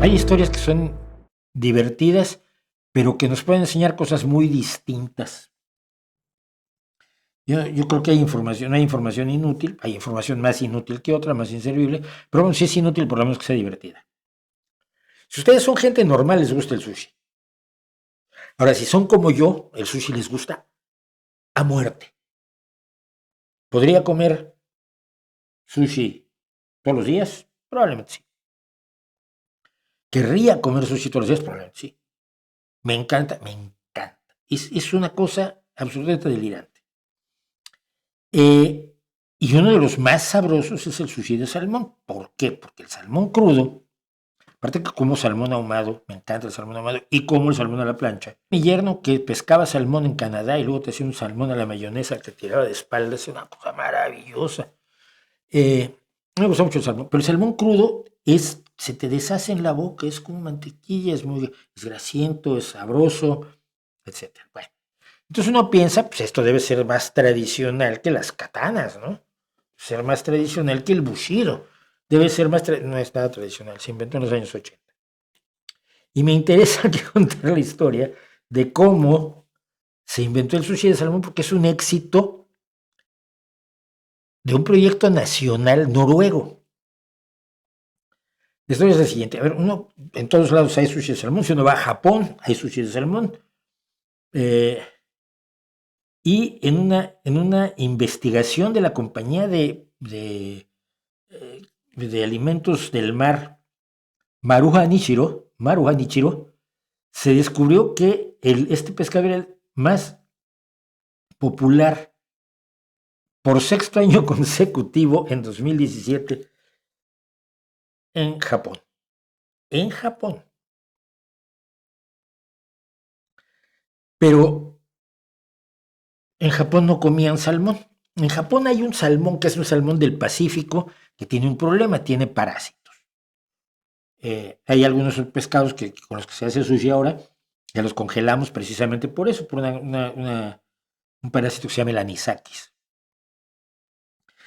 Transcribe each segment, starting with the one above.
Hay historias que son divertidas, pero que nos pueden enseñar cosas muy distintas. Yo creo que hay información inútil, hay información más inútil que otra, más inservible, pero bueno, si es inútil, por lo menos que sea divertida. Si ustedes son gente normal, les gusta el sushi. Ahora, si son como yo, el sushi les gusta a muerte. ¿Podría comer sushi todos los días? Probablemente sí. ¿Querría comer sushi todos los días? Probablemente sí. Me encanta, me encanta. Es una cosa absolutamente delirante. Y uno de los más sabrosos es el sushi de salmón. ¿Por qué? Porque el salmón crudo, aparte que como salmón ahumado, me encanta el salmón ahumado, y como el salmón a la plancha. Mi yerno que pescaba salmón en Canadá y luego te hacía un salmón a la mayonesa que te tiraba de espaldas, es una cosa maravillosa. Me gusta mucho el salmón, pero el salmón crudo se te deshace en la boca, es como mantequilla, es grasiento, es sabroso, etcétera. Bueno, entonces uno piensa, pues esto debe ser más tradicional que las katanas, ¿no? Ser más tradicional que el bushido. Debe ser no es nada tradicional, se inventó en los años 80. Y me interesa que contar la historia de cómo se inventó el sushi de salmón, porque es un éxito de un proyecto nacional noruego. La historia es la siguiente. A ver, en todos lados hay sushi de salmón. Si uno va a Japón, hay sushi de salmón. Y en una investigación de la compañía de alimentos del mar, Maruha Nichiro, se descubrió que este pescado era el más popular por sexto año consecutivo en 2017 en Japón. En Japón. Pero en Japón no comían salmón. En Japón hay un salmón que es un salmón del Pacífico que tiene un problema, tiene parásitos. Hay algunos pescados con los que se hace sushi ahora, ya los congelamos precisamente por eso, por un parásito que se llama el anisakis.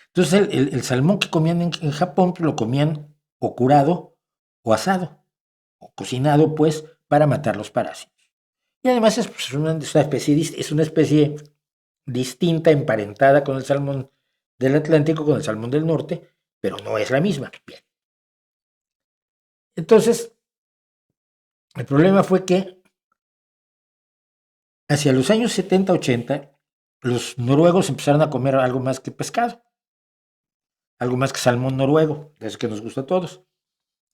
Entonces el salmón que comían en Japón pues, lo comían o curado o asado, o cocinado pues, para matar los parásitos. Y además es una especie distinta, emparentada con el salmón del Atlántico, con el salmón del norte, pero no es la misma. Bien. Entonces, el problema fue que hacia los años 70-80, los noruegos empezaron a comer algo más que pescado, algo más que salmón noruego, de eso que nos gusta a todos.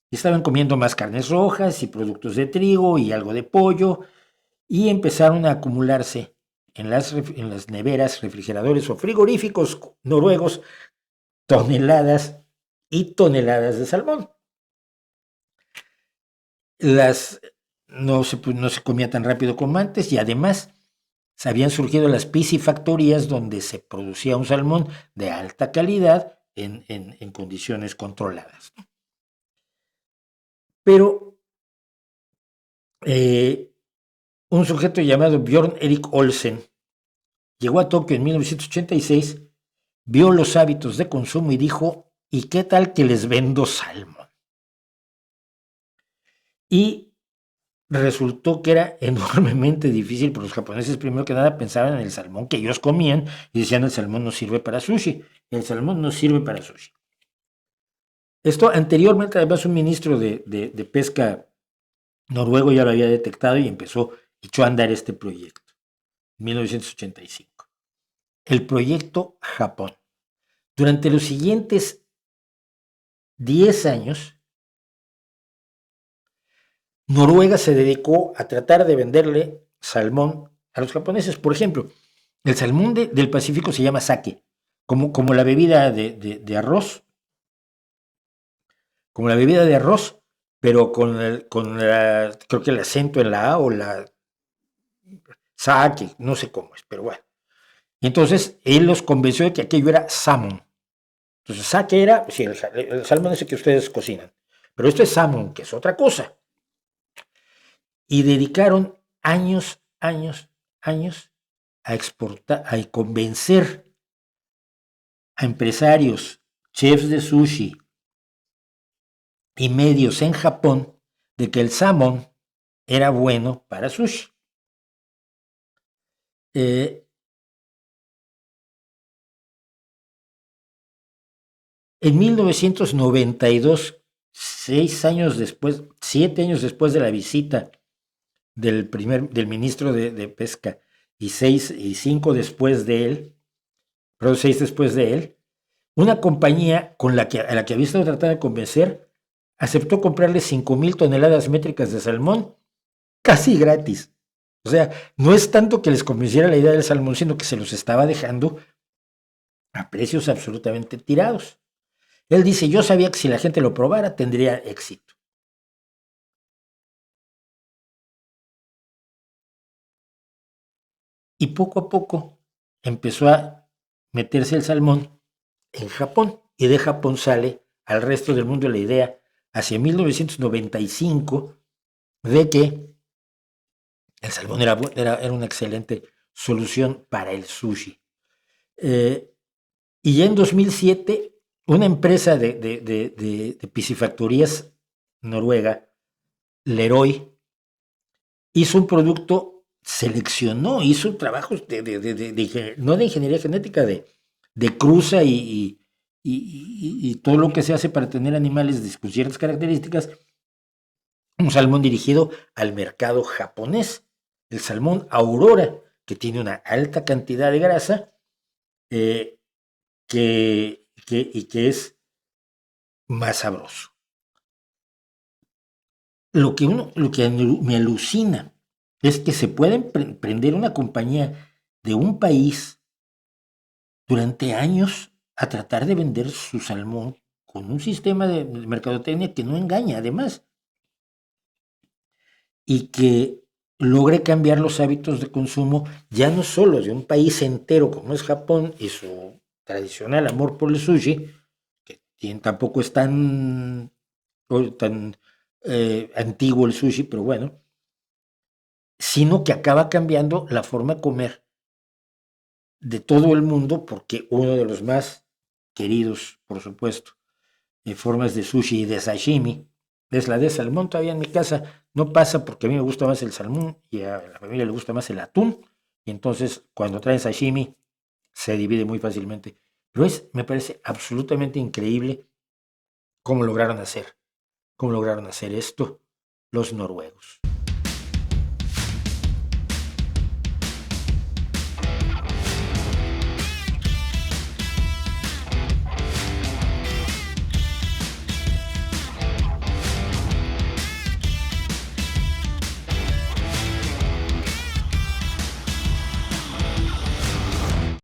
Y estaban comiendo más carnes rojas y productos de trigo y algo de pollo, y empezaron a acumularse en las neveras, refrigeradores o frigoríficos noruegos toneladas y toneladas de salmón. No se comía tan rápido como antes y además habían surgido las piscifactorías donde se producía un salmón de alta calidad en condiciones controladas. Pero un sujeto llamado Björn Erik Olsen llegó a Tokio en 1986, vio los hábitos de consumo y dijo, ¿y qué tal que les vendo salmón? Y resultó que era enormemente difícil, porque los japoneses primero que nada pensaban en el salmón que ellos comían y decían el salmón no sirve para sushi, el salmón no sirve para sushi. Esto anteriormente además un ministro de pesca noruego ya lo había detectado y echó a andar este proyecto, en 1985. El proyecto Japón. Durante los siguientes 10 años, Noruega se dedicó a tratar de venderle salmón a los japoneses. Por ejemplo, el salmón del Pacífico se llama sake, como la bebida de arroz, como la bebida de arroz, pero creo que el acento en la A o la sake, no sé cómo es, pero bueno. Y entonces él los convenció de que aquello era salmon. Entonces sake era, sí, el salmón ese que ustedes cocinan, pero esto es salmon, que es otra cosa. Y dedicaron años a exportar, a convencer a empresarios, chefs de sushi y medios en Japón de que el salmón era bueno para sushi. En 1992, 6 años después, 7 años después de la visita del ministro de Pesca y 5 después de él, pero 6 después de él, una compañía a la que había estado tratando de convencer aceptó comprarle 5,000 toneladas métricas de salmón casi gratis. O sea, no es tanto que les convenciera la idea del salmón, sino que se los estaba dejando a precios absolutamente tirados. Él dice, yo sabía que si la gente lo probara tendría éxito. Y poco a poco empezó a meterse el salmón en Japón. Y de Japón sale al resto del mundo la idea, hacia 1995, de que el salmón era una excelente solución para el sushi. Y ya en 2007, una empresa de piscifactorías noruega, Leroy, hizo un producto, hizo trabajos no de ingeniería genética, de cruza y todo lo que se hace para tener animales con ciertas características, un salmón dirigido al mercado japonés, el salmón Aurora, que tiene una alta cantidad de grasa y que es más sabroso. Lo que me alucina es que se pueden prender una compañía de un país durante años a tratar de vender su salmón con un sistema de mercadotecnia que no engaña, además, y que logre cambiar los hábitos de consumo ya no solo de un país entero como es Japón y su tradicional amor por el sushi, que tampoco es tan antiguo el sushi, pero bueno, sino que acaba cambiando la forma de comer de todo el mundo, porque uno de los más queridos, por supuesto, formas de sushi y de sashimi es la de salmón. Todavía en mi casa no pasa porque a mí me gusta más el salmón y a la familia le gusta más el atún, y entonces cuando traen sashimi se divide muy fácilmente. Pero me parece absolutamente increíble cómo lograron hacer esto los noruegos.